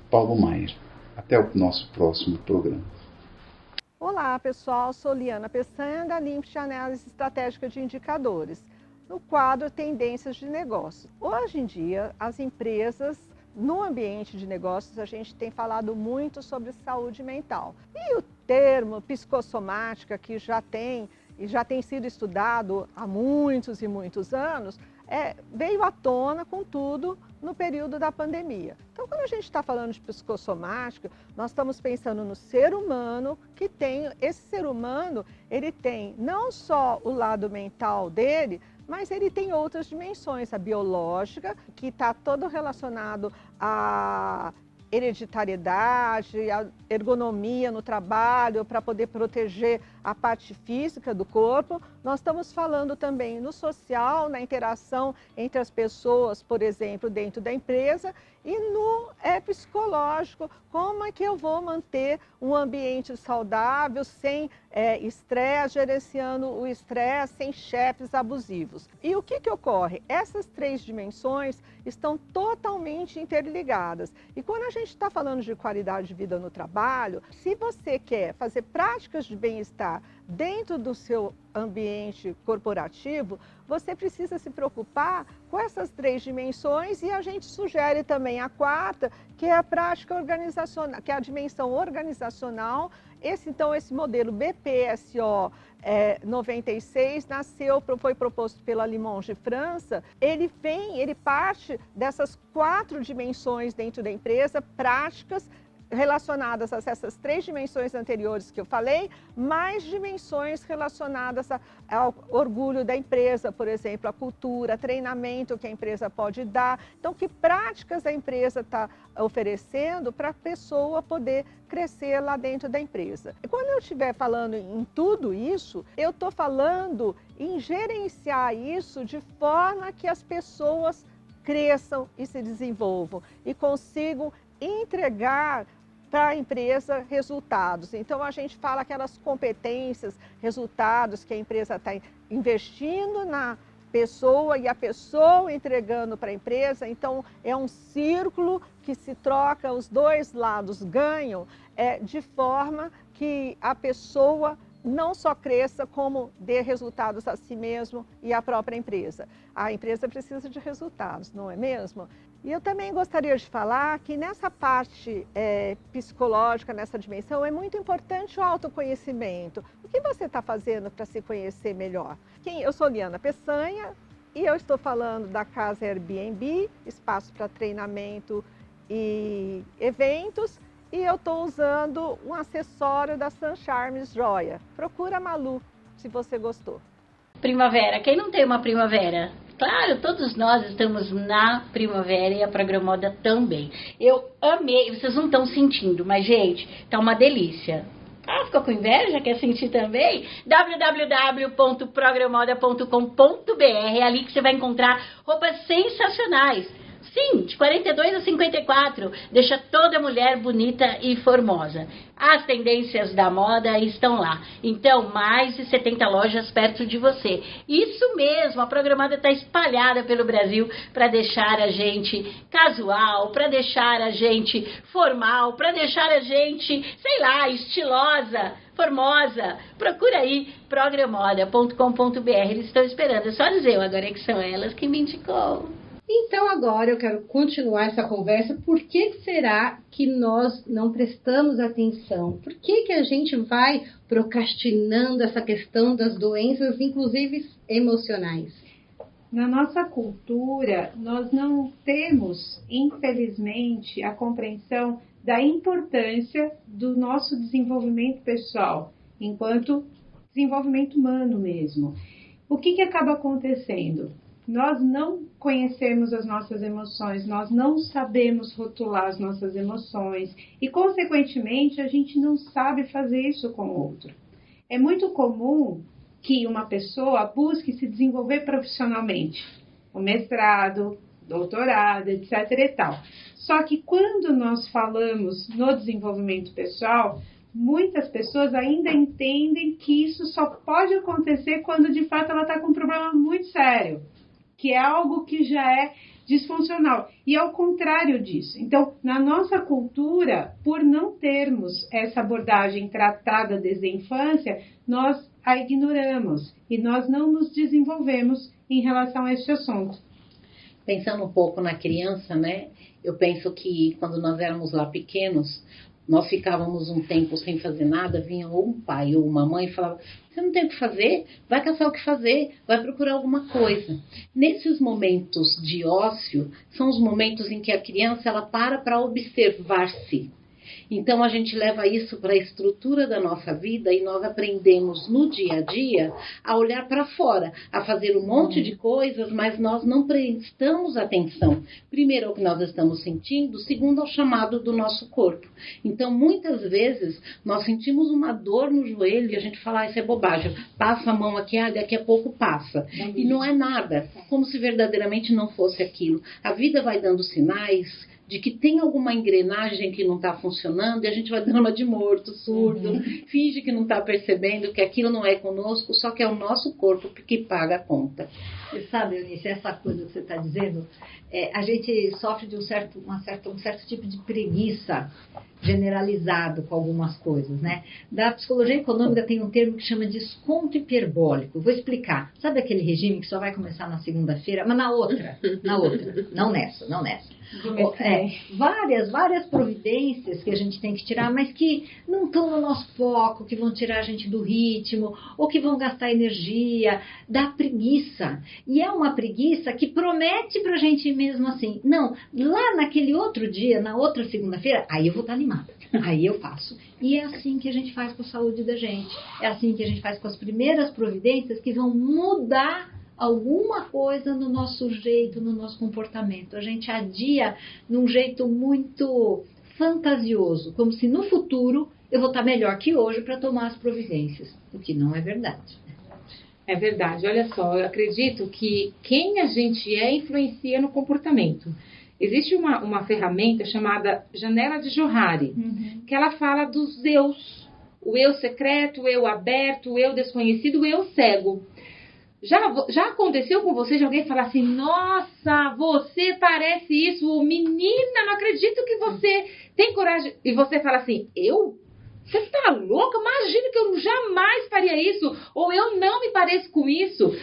Paulo Maier. Até o nosso próximo programa. Olá pessoal, sou Liana Peçanha da Limpt Análise Estratégica de Indicadores, no quadro Tendências de Negócio. Hoje em dia, as empresas, no ambiente de negócios, a gente tem falado muito sobre saúde mental. E o termo psicossomática, que já tem sido estudado há muitos e muitos anos, veio à tona com tudo no período da pandemia. Então, quando a gente está falando de psicossomática, nós estamos pensando no ser humano, esse ser humano, ele tem não só o lado mental dele, mas ele tem outras dimensões, a biológica, que está todo relacionado à hereditariedade, a ergonomia no trabalho, para poder proteger a parte física do corpo. Nós estamos falando também no social, na interação entre as pessoas, por exemplo, dentro da empresa, e no psicológico, como é que eu vou manter um ambiente saudável, sem estresse, gerenciando o estresse, sem chefes abusivos. E o que ocorre? Essas três dimensões estão totalmente interligadas. E quando a gente está falando de qualidade de vida no trabalho, se você quer fazer práticas de bem-estar dentro do seu ambiente corporativo, você precisa se preocupar com essas três dimensões, e a gente sugere também a quarta, que é a prática organizacional, que é a dimensão organizacional. Esse modelo BPSO 96 foi proposto pela Limoges França. Ele parte dessas quatro dimensões dentro da empresa, práticas relacionadas a essas três dimensões anteriores que eu falei, mais dimensões relacionadas ao orgulho da empresa, por exemplo, a cultura, treinamento que a empresa pode dar. Então, que práticas a empresa está oferecendo para a pessoa poder crescer lá dentro da empresa. E quando eu estiver falando em tudo isso, eu estou falando em gerenciar isso de forma que as pessoas cresçam e se desenvolvam e consigam entregar para a empresa resultados. Então, a gente fala aquelas competências, resultados que a empresa está investindo na pessoa e a pessoa entregando para a empresa. Então, é um círculo que se troca, os dois lados ganham, de forma que a pessoa não só cresça, como dê resultados a si mesmo e à própria empresa. A empresa precisa de resultados, não é mesmo? E eu também gostaria de falar que nessa parte psicológica, nessa dimensão, é muito importante o autoconhecimento. O que você está fazendo para se conhecer melhor? Eu sou Liana Peçanha E eu estou falando da casa Airbnb, espaço para treinamento e eventos. E eu estou usando um acessório da Sun Charms Joia. Procura a Malu, se você gostou. Primavera. Quem não tem uma primavera? Claro, todos nós estamos na primavera e a Programoda também. Eu amei, vocês não estão sentindo, mas, gente, tá uma delícia. Ah, ficou com inveja? Quer sentir também? www.programoda.com.br, é ali que você vai encontrar roupas sensacionais. Sim, de 42 a 54, deixa toda mulher bonita e formosa. As tendências da moda estão lá. Então, mais de 70 lojas perto de você. Isso mesmo, a Programada está espalhada pelo Brasil para deixar a gente casual, para deixar a gente formal, para deixar a gente, sei lá, estilosa, formosa. Procura aí, programoda.com.br. Eles estão esperando. É só dizer, agora é que são elas que me indicou. Então agora eu quero continuar essa conversa. Por que será que nós não prestamos atenção? Por que a gente vai procrastinando essa questão das doenças, inclusive emocionais? Na nossa cultura, nós não temos, infelizmente, a compreensão da importância do nosso desenvolvimento pessoal, enquanto desenvolvimento humano mesmo. O que acaba acontecendo? Nós não conhecemos as nossas emoções, nós não sabemos rotular as nossas emoções e, consequentemente, a gente não sabe fazer isso com o outro. É muito comum que uma pessoa busque se desenvolver profissionalmente, o mestrado, doutorado, etc. e tal. Só que quando nós falamos no desenvolvimento pessoal, muitas pessoas ainda entendem que isso só pode acontecer quando, de fato, ela está com um problema muito sério, que é algo que já é disfuncional. E ao contrário disso. Então, na nossa cultura, por não termos essa abordagem tratada desde a infância, nós a ignoramos e nós não nos desenvolvemos em relação a este assunto. Pensando um pouco na criança, né? Eu penso que quando nós éramos lá pequenos, nós ficávamos um tempo sem fazer nada, vinha ou um pai ou uma mãe e falava: você não tem o que fazer? Vai caçar o que fazer, vai procurar alguma coisa. Nesses momentos de ócio, são os momentos em que a criança ela para observar-se. Então, a gente leva isso para a estrutura da nossa vida e nós aprendemos no dia a dia a olhar para fora, a fazer um monte de coisas, mas nós não prestamos atenção. Primeiro, ao que nós estamos sentindo, segundo, ao chamado do nosso corpo. Então, muitas vezes, nós sentimos uma dor no joelho e a gente fala: isso é bobagem, passa a mão aqui, daqui a pouco passa. E não é nada, como se verdadeiramente não fosse aquilo. A vida vai dando sinais de que tem alguma engrenagem que não está funcionando e a gente vai dando uma de morto, surdo, finge que não está percebendo que aquilo não é conosco, só que é o nosso corpo que paga a conta. Você sabe, Eunice, essa coisa que você está dizendo, a gente sofre de um certo tipo de preguiça generalizado com algumas coisas, né? Da psicologia econômica tem um termo que chama de desconto hiperbólico. Vou explicar. Sabe aquele regime que só vai começar na segunda-feira, mas na outra, não nessa. Várias providências que a gente tem que tirar, mas que não estão no nosso foco, que vão tirar a gente do ritmo, ou que vão gastar energia, dá preguiça. E é uma preguiça que promete pra gente mesmo assim: não, lá naquele outro dia, na outra segunda-feira, aí eu vou estar animada, aí eu faço. E é assim que a gente faz com a saúde da gente, é assim que a gente faz com as primeiras providências que vão mudar alguma coisa no nosso jeito, no nosso comportamento. A gente adia num jeito muito fantasioso, como se no futuro eu vou estar melhor que hoje para tomar as providências, o que não é verdade. É verdade. Olha só, eu acredito que quem a gente influencia no comportamento. Existe uma ferramenta chamada Janela de Johari, que ela fala dos eus. O eu secreto, o eu aberto, o eu desconhecido, o eu cego. Já aconteceu com você de alguém falar assim: nossa, você parece isso, menina, não acredito que você tem coragem. E você fala assim: eu? Você tá louca? Imagina que eu jamais faria isso. Ou eu não me pareço com isso.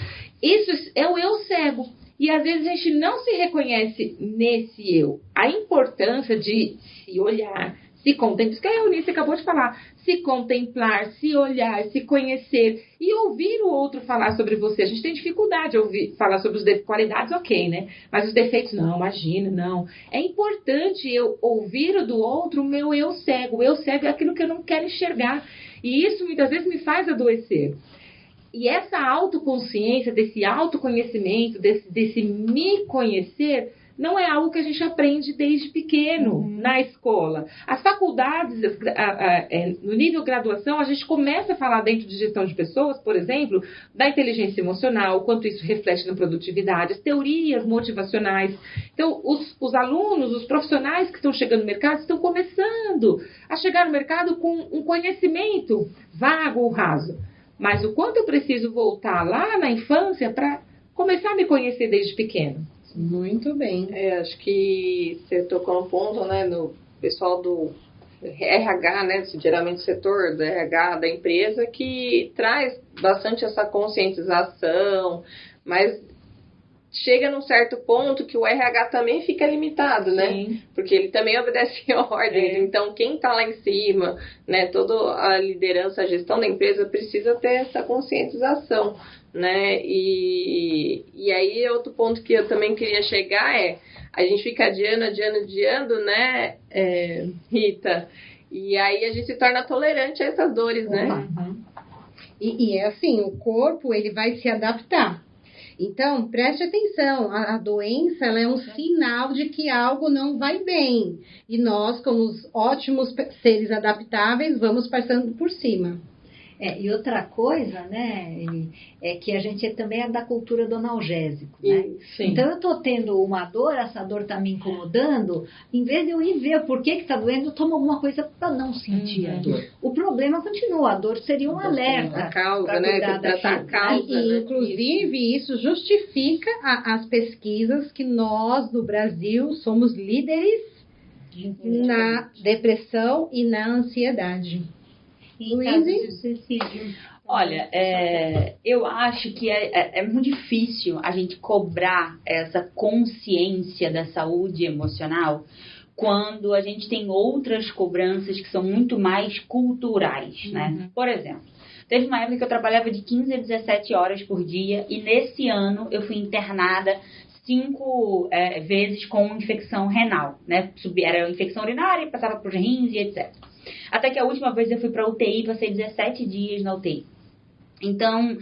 Isso é o eu cego. E às vezes a gente não se reconhece nesse eu. A importância de se olhar, Se contemplar, isso que a Eunice acabou de falar, se contemplar, se olhar, se conhecer e ouvir o outro falar sobre você. A gente tem dificuldade de ouvir falar sobre as qualidades, ok, né? Mas os defeitos, não, imagina, não. É importante eu ouvir o do outro, o meu eu cego. O eu cego é aquilo que eu não quero enxergar. E isso muitas vezes me faz adoecer. E essa autoconsciência, desse autoconhecimento, desse me conhecer, não é algo que a gente aprende desde pequeno na escola. As faculdades, no nível graduação, a gente começa a falar dentro de gestão de pessoas, por exemplo, da inteligência emocional, quanto isso reflete na produtividade, as teorias motivacionais. Então, os alunos, os profissionais que estão chegando no mercado, estão começando a chegar no mercado com um conhecimento vago ou raso. Mas o quanto eu preciso voltar lá na infância para começar a me conhecer desde pequeno. Muito bem. Acho que você tocou um ponto, né, no pessoal do RH, né, geralmente o setor do RH da empresa, que traz bastante essa conscientização, mas chega num certo ponto que o RH também fica limitado, né? Sim. Porque ele também obedece ordens. Então, quem está lá em cima, né, toda a liderança, a gestão da empresa precisa ter essa conscientização, né? E aí, outro ponto que eu também queria chegar é, a gente fica adiando, né, Rita? E aí a gente se torna tolerante a essas dores, né? Uhum. E é assim, o corpo, ele vai se adaptar. Então, preste atenção, a doença ela é um sinal de que algo não vai bem. E nós, como os ótimos seres adaptáveis, vamos passando por cima. E outra coisa, né, é que a gente também é da cultura do analgésico, né? Sim. Então, eu tô tendo uma dor, essa dor tá me incomodando, em vez de eu ir ver por que tá doendo, eu tomo alguma coisa para não sentir a dor. O problema continua, a dor seria um alerta. A causa, né? Tratar a causa, né? Inclusive, isso justifica as pesquisas que nós, no Brasil, somos líderes na depressão e na ansiedade. Olha, eu acho que é muito difícil a gente cobrar essa consciência da saúde emocional quando a gente tem outras cobranças que são muito mais culturais, né? Por exemplo, teve uma época que eu trabalhava de 15 a 17 horas por dia e nesse ano eu fui internada 5 vezes com infecção renal, né? Era infecção urinária, passava para os rins e etc. Até que a última vez eu fui para UTI, passei 17 dias na UTI. Então,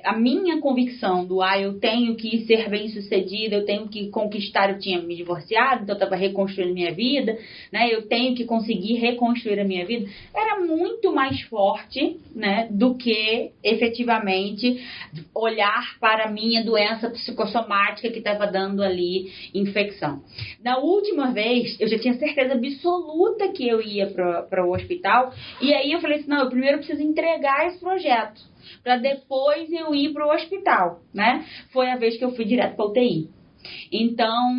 a minha convicção do eu tenho que ser bem-sucedida, eu tenho que conquistar, eu tinha me divorciado, então eu estava reconstruindo minha vida, né? Eu tenho que conseguir reconstruir a minha vida, era muito mais forte, né, do que efetivamente olhar para a minha doença psicossomática que estava dando ali infecção. Na última vez, eu já tinha certeza absoluta que eu ia para o hospital, e aí eu falei assim, não, eu primeiro preciso entregar esse projeto, para depois eu ir para o hospital, né? Foi a vez que eu fui direto para a UTI. Então,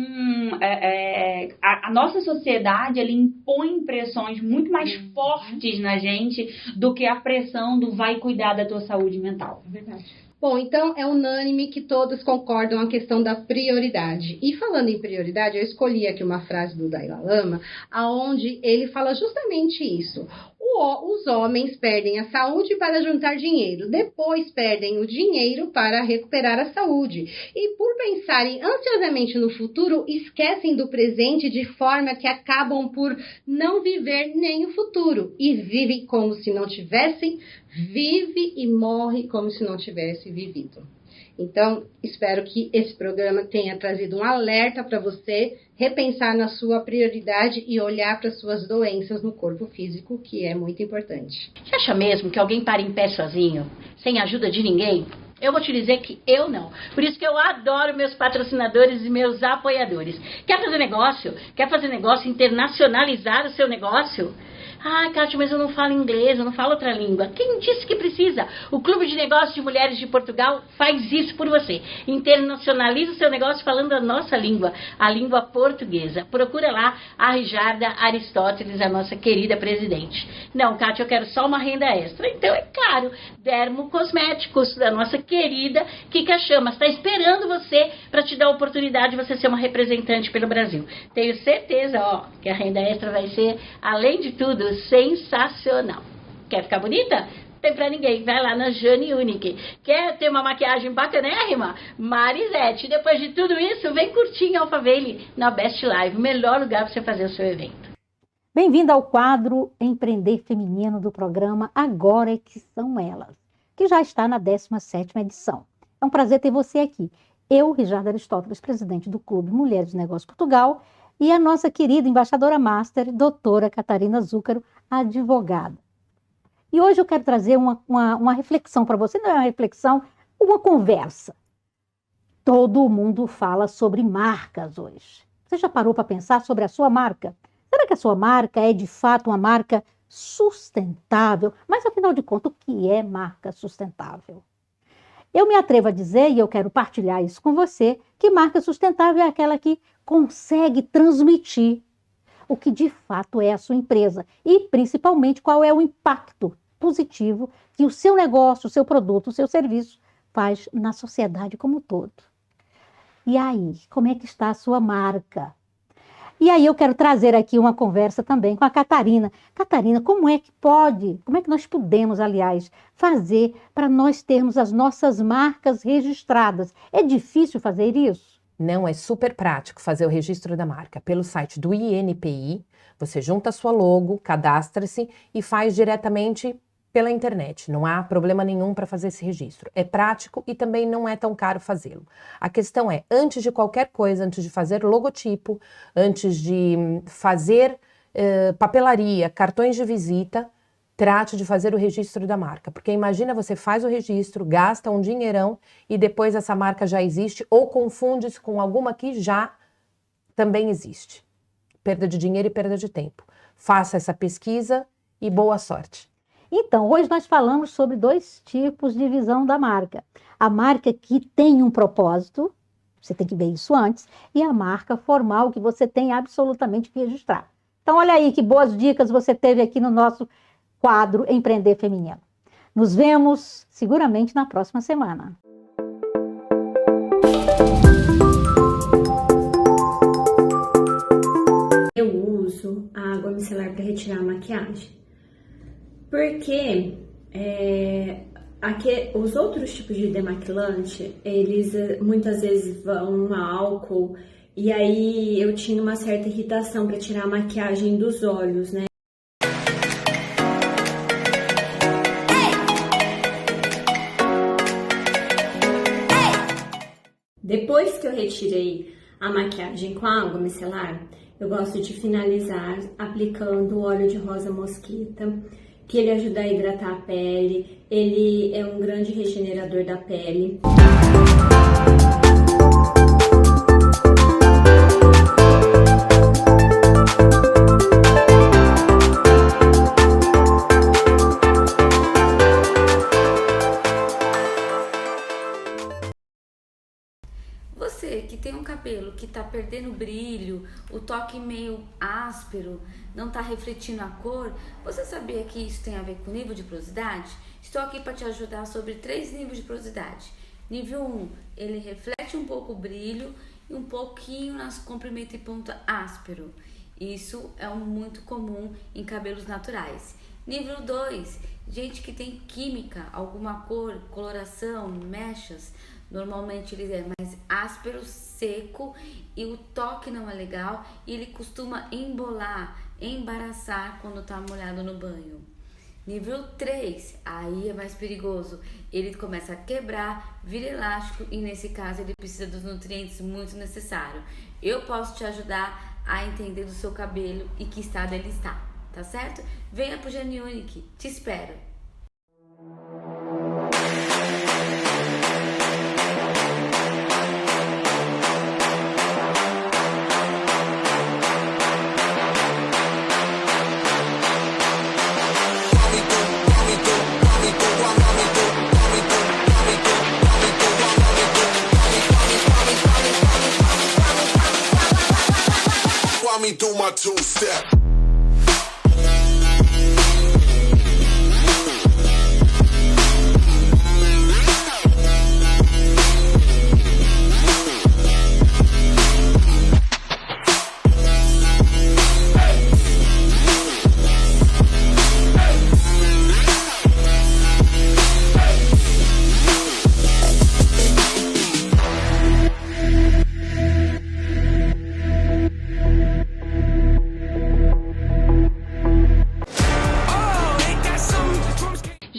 a nossa sociedade, ela impõe pressões muito mais fortes na gente do que a pressão do vai cuidar da tua saúde mental. É verdade. Bom, então é unânime que todos concordam a questão da prioridade. E falando em prioridade, eu escolhi aqui uma frase do Dalai Lama, onde ele fala justamente isso. Os homens perdem a saúde para juntar dinheiro, depois perdem o dinheiro para recuperar a saúde. E por pensarem ansiosamente no futuro, esquecem do presente de forma que acabam por não viver nem o futuro. E vivem como se não tivessem, vive e morre como se não tivesse vivido. Então, espero que esse programa tenha trazido um alerta para você repensar na sua prioridade e olhar para suas doenças no corpo físico, que é muito importante. Você acha mesmo que alguém para em pé sozinho, sem ajuda de ninguém? Eu vou te dizer que eu não. Por isso que eu adoro meus patrocinadores e meus apoiadores. Quer fazer negócio? Quer fazer negócio, internacionalizar o seu negócio? Ah, Kátia, mas eu não falo inglês, eu não falo outra língua. Quem disse que precisa? O Clube de Negócios de Mulheres de Portugal faz isso por você. Internacionaliza o seu negócio falando a nossa língua, a língua portuguesa. Procura lá a Rijarda Aristóteles, a nossa querida presidente. Não, Kátia, eu quero só uma renda extra. Então, é claro, Dermocosméticos, da nossa querida Kika Chamas, está esperando você para te dar a oportunidade de você ser uma representante pelo Brasil. Tenho certeza, ó, que a renda extra vai ser, além de tudo, sensacional. Quer ficar bonita? Tem pra ninguém. Vai lá na Jane Unique. Quer ter uma maquiagem bacanérrima? Marisete. Depois de tudo isso, vem curtir em Alphaville na Best Live, o melhor lugar para você fazer o seu evento. Bem-vindo ao quadro Empreender Feminino do programa Agora é que São Elas, que já está na 17ª edição. É um prazer ter você aqui. Eu, Rijarda Aristóteles, presidente do Clube Mulheres de Negócios Portugal, e a nossa querida embaixadora master, doutora Catarina Zúcaro, advogada. E hoje eu quero trazer uma reflexão para você, não é uma reflexão, uma conversa. Todo mundo fala sobre marcas hoje. Você já parou para pensar sobre a sua marca? Será que a sua marca é de fato uma marca sustentável? Mas afinal de contas, o que é marca sustentável? Eu me atrevo a dizer, e eu quero partilhar isso com você, que marca sustentável é aquela que consegue transmitir o que de fato é a sua empresa e, principalmente, qual é o impacto positivo que o seu negócio, o seu produto, o seu serviço faz na sociedade como um todo. E aí, como é que está a sua marca? E aí eu quero trazer aqui uma conversa também com a Catarina. Catarina, como é que nós podemos, aliás, fazer para nós termos as nossas marcas registradas? É difícil fazer isso? Não, é super prático fazer o registro da marca. Pelo site do INPI, você junta a sua logo, cadastra-se e faz diretamente pela internet. Não há problema nenhum para fazer esse registro. É prático e também não é tão caro fazê-lo. A questão é, antes de qualquer coisa, antes de fazer logotipo, antes de fazer papelaria, cartões de visita, trate de fazer o registro da marca. Porque imagina, você faz o registro, gasta um dinheirão e depois essa marca já existe ou confunde-se com alguma que já também existe. Perda de dinheiro e perda de tempo. Faça essa pesquisa e boa sorte. Então, hoje nós falamos sobre 2 tipos de visão da marca. A marca que tem um propósito, você tem que ver isso antes, e a marca formal que você tem absolutamente que registrar. Então, olha aí que boas dicas você teve aqui no nosso quadro Empreender Feminino. Nos vemos seguramente na próxima semana. Eu uso a água micelar para retirar a maquiagem. Porque os outros tipos de demaquilante, eles muitas vezes vão no álcool, e aí eu tinha uma certa irritação para tirar a maquiagem dos olhos, né? Depois que eu retirei a maquiagem com a água micelar, eu gosto de finalizar aplicando o óleo de rosa mosquita, que ele ajuda a hidratar a pele, ele é um grande regenerador da pele. Você que tem um cabelo que tá perdendo brilho, o toque meio áspero, não tá refletindo a cor, você sabia que isso tem a ver com o nível de porosidade? Estou aqui para te ajudar sobre 3 níveis de porosidade. Nível 1, ele reflete um pouco o brilho e um pouquinho nas comprimento e ponta áspero. Isso é muito comum em cabelos naturais. Nível 2, gente que tem química, alguma cor, coloração, mechas, normalmente ele é mais áspero, seco e o toque não é legal e ele costuma embolar, embaraçar quando tá molhado no banho. Nível 3, aí é mais perigoso, ele começa a quebrar, vira elástico e nesse caso ele precisa dos nutrientes muito necessários. Eu posso te ajudar a entender do seu cabelo e que estado ele está, tá certo? Venha pro Jane Unique, te espero! me do my two-step.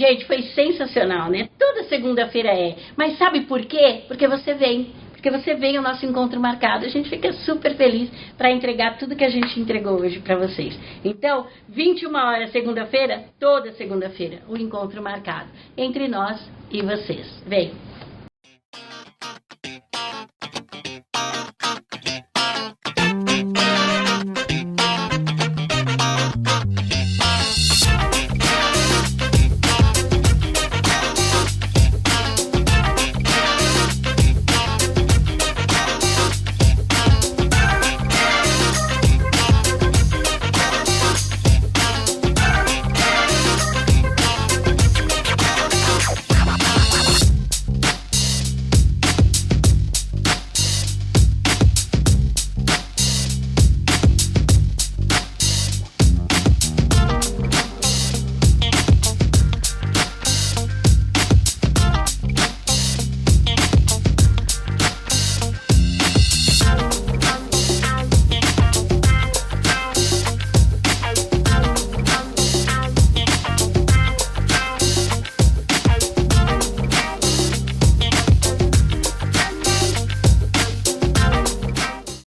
Gente, foi sensacional, né? Toda segunda-feira é. Mas sabe por quê? Porque você vem. Porque você vem ao nosso encontro marcado. A gente fica super feliz para entregar tudo que a gente entregou hoje para vocês. Então, 21 horas segunda-feira, toda segunda-feira, o encontro marcado entre nós e vocês. Vem!